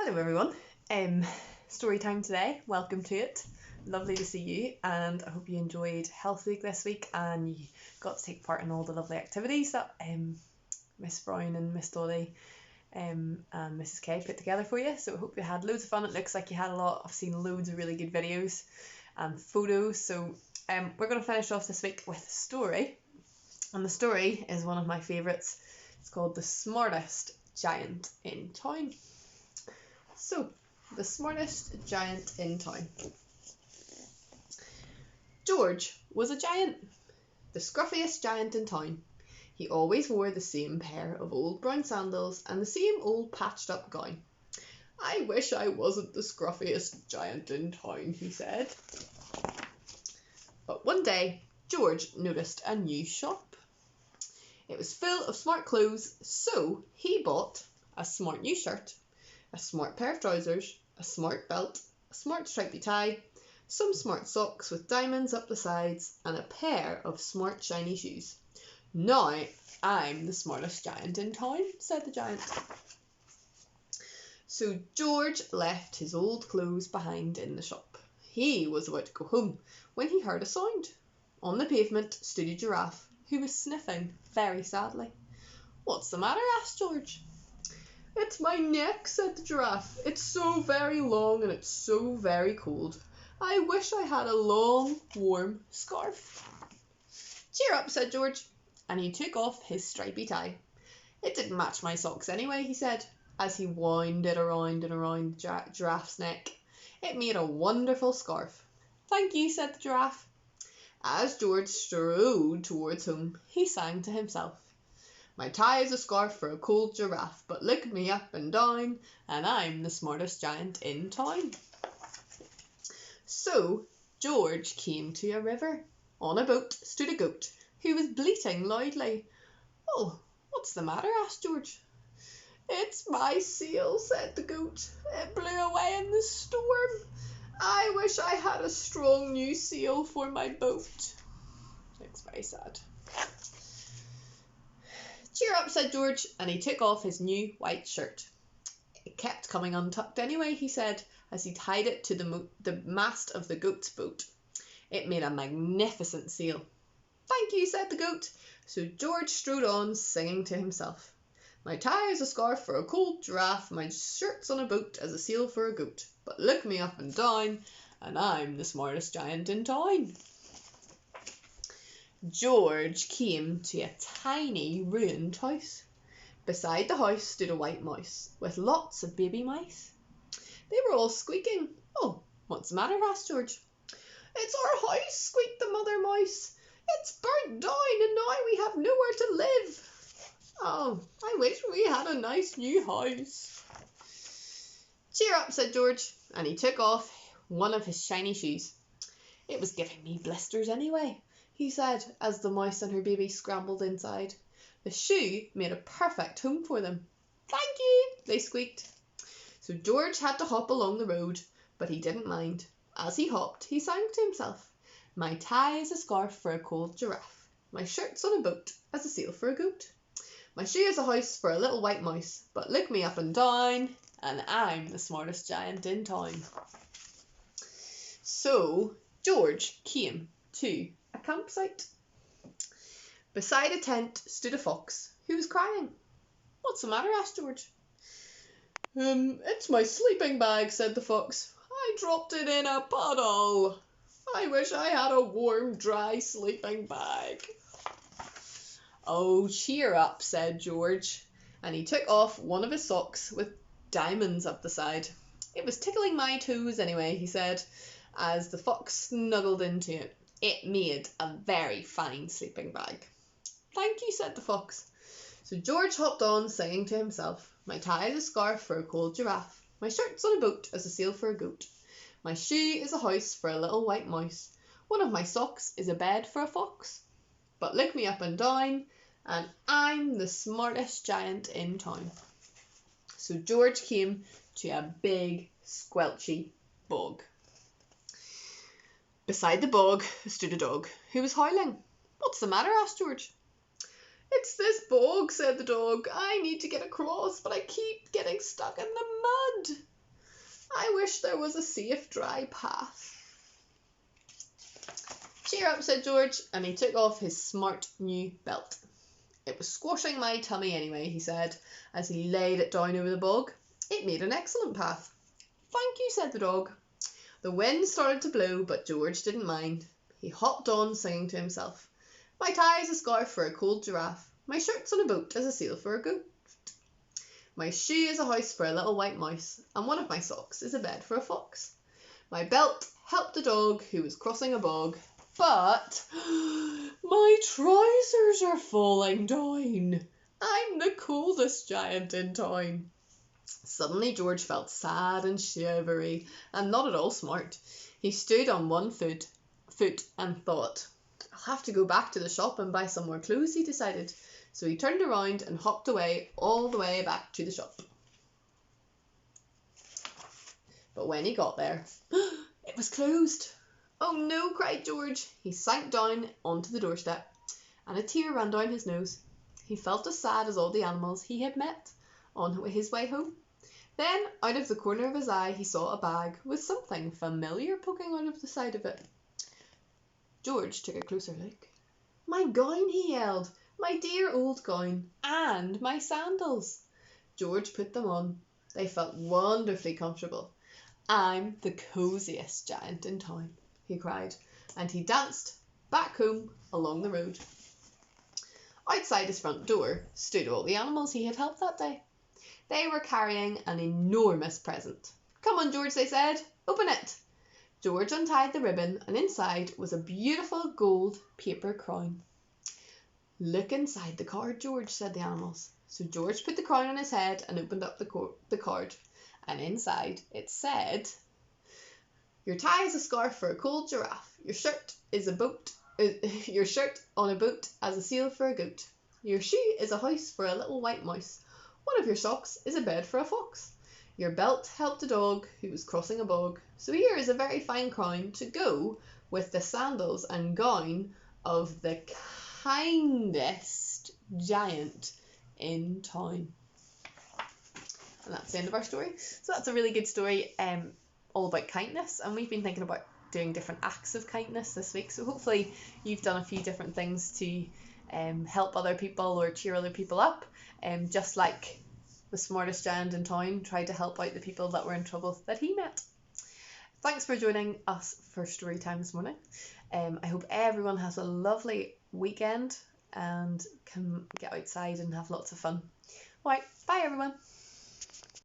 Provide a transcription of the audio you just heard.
Hello everyone, story time today, welcome to it, lovely to see you and I hope you enjoyed Health Week this week and you got to take part in all the lovely activities that Miss Brown and Miss Dolly and Mrs K put together for you, so I hope you had loads of fun. It looks like you had a lot. I've seen loads of really good videos and photos, so we're going to finish off this week with a story, and the story is one of my favourites. It's called The Smartest Giant in Town. So, the smartest giant in town. George was a giant, the scruffiest giant in town. He always wore the same pair of old brown sandals and the same old patched up gown. I wish I wasn't the scruffiest giant in town, he said. But one day, George noticed a new shop. It was full of smart clothes, so he bought a smart new shirt, a smart pair of trousers, a smart belt, a smart stripy tie, some smart socks with diamonds up the sides, and a pair of smart shiny shoes. Now I'm the smartest giant in town, said the giant. So George left his old clothes behind in the shop. He was about to go home when he heard a sound. On the pavement stood a giraffe who was sniffing very sadly. What's the matter? Asked George. It's my neck, said the giraffe. It's so very long and it's so very cold. I wish I had a long, warm scarf. Cheer up, said George, and he took off his stripy tie. It didn't match my socks anyway, he said, as he wound it around and around the giraffe's neck. It made a wonderful scarf. Thank you, said the giraffe. As George strode towards home, he sang to himself. My tie is a scarf for a cold giraffe, but look me up and down, and I'm the smartest giant in town. So George came to a river. On a boat stood a goat, who was bleating loudly. Oh, what's the matter? Asked George. It's my sail, said the goat. It blew away in the storm. I wish I had a strong new sail for my boat. Looks very sad. Cheer up, said George, and he took off his new white shirt. It kept coming untucked anyway, he said, as he tied it to the mast of the goat's boat. It made a magnificent sail. Thank you, said the goat. So George strode on, singing to himself. My tie is a scarf for a cold giraffe, my shirt's on a boat as a sail for a goat. But look me up and down, and I'm the smartest giant in town. George came to a tiny ruined house. Beside the house stood a white mouse with lots of baby mice. They were all squeaking. Oh, what's the matter? Asked George. It's our house, squeaked the mother mouse. It's burnt down and now we have nowhere to live. Oh, I wish we had a nice new house. Cheer up, said George, and he took off one of his shiny shoes. It was giving me blisters anyway, he said, as the mouse and her baby scrambled inside. The shoe made a perfect home for them. Thank you, they squeaked. So George had to hop along the road, but he didn't mind. As he hopped, he sang to himself. My tie is a scarf for a cold giraffe. My shirt's on a boat as a sail for a goat. My shoe is a house for a little white mouse, but look me up and down, and I'm the smartest giant in town. So George came to a campsite. Beside a tent stood a fox who was crying. What's the matter? Asked George. It's my sleeping bag, said the fox. I dropped it in a puddle. I wish I had a warm, dry sleeping bag. Oh, cheer up, said George, and he took off one of his socks with diamonds up the side. It was tickling my toes anyway, he said, as the fox snuggled into it. It made a very fine sleeping bag. Thank you, said the fox. So George hopped on, singing to himself. My tie is a scarf for a cold giraffe. My shirt's on a boat as a sail for a goat. My shoe is a house for a little white mouse. One of my socks is a bed for a fox. But look me up and down, and I'm the smartest giant in town. So George came to a big, squelchy bog. Beside the bog stood a dog who was howling. What's the matter? Asked George. It's this bog, said the dog. I need to get across, but I keep getting stuck in the mud. I wish there was a safe, dry path. Cheer up, said George, and he took off his smart new belt. It was squashing my tummy anyway, he said, as he laid it down over the bog. It made an excellent path. Thank you, said the dog. The wind started to blow, but George didn't mind. He hopped on, singing to himself. My tie is a scarf for a cold giraffe. My shirt's on a boat as a sail for a goat. My shoe is a house for a little white mouse, and one of my socks is a bed for a fox. My belt helped a dog who was crossing a bog, but my trousers are falling down. I'm the coldest giant in town. Suddenly George felt sad and shivery, and not at all smart. He stood on one foot and thought, I'll have to go back to the shop and buy some more clothes, he decided. So he turned around and hopped away all the way back to the shop. But when he got there, it was closed. Oh no, cried George. He sank down onto the doorstep, and a tear ran down his nose. He felt as sad as all the animals he had met on his way home. Then, out of the corner of his eye, he saw a bag with something familiar poking out of the side of it. George took a closer look. My gown, he yelled. My dear old gown, and my sandals. George put them on. They felt wonderfully comfortable. I'm the cosiest giant in town, he cried, and he danced back home along the road. Outside his front door stood all the animals he had helped that day. They were carrying an enormous present. Come on, George, they said. Open it. George untied the ribbon, and inside was a beautiful gold paper crown. Look inside the card, George, said the animals. So George put the crown on his head and opened up the card. And inside it said, your tie is a scarf for a cold giraffe. Your shirt on a boat as a sail for a goat. Your shoe is a house for a little white mouse. One of your socks is a bed for a fox. Your belt helped a dog who was crossing a bog. So here is a very fine crown to go with the sandals and gown of the kindest giant in town. And that's the end of our story. So that's a really good story, all about kindness, and we've been thinking about doing different acts of kindness this week, so hopefully you've done a few different things to help other people or cheer other people up, just like the smartest giant in town tried to help out the people that were in trouble that he met. Thanks for joining us for Storytime this morning. I hope everyone has a lovely weekend and can get outside and have lots of fun. Right, bye everyone.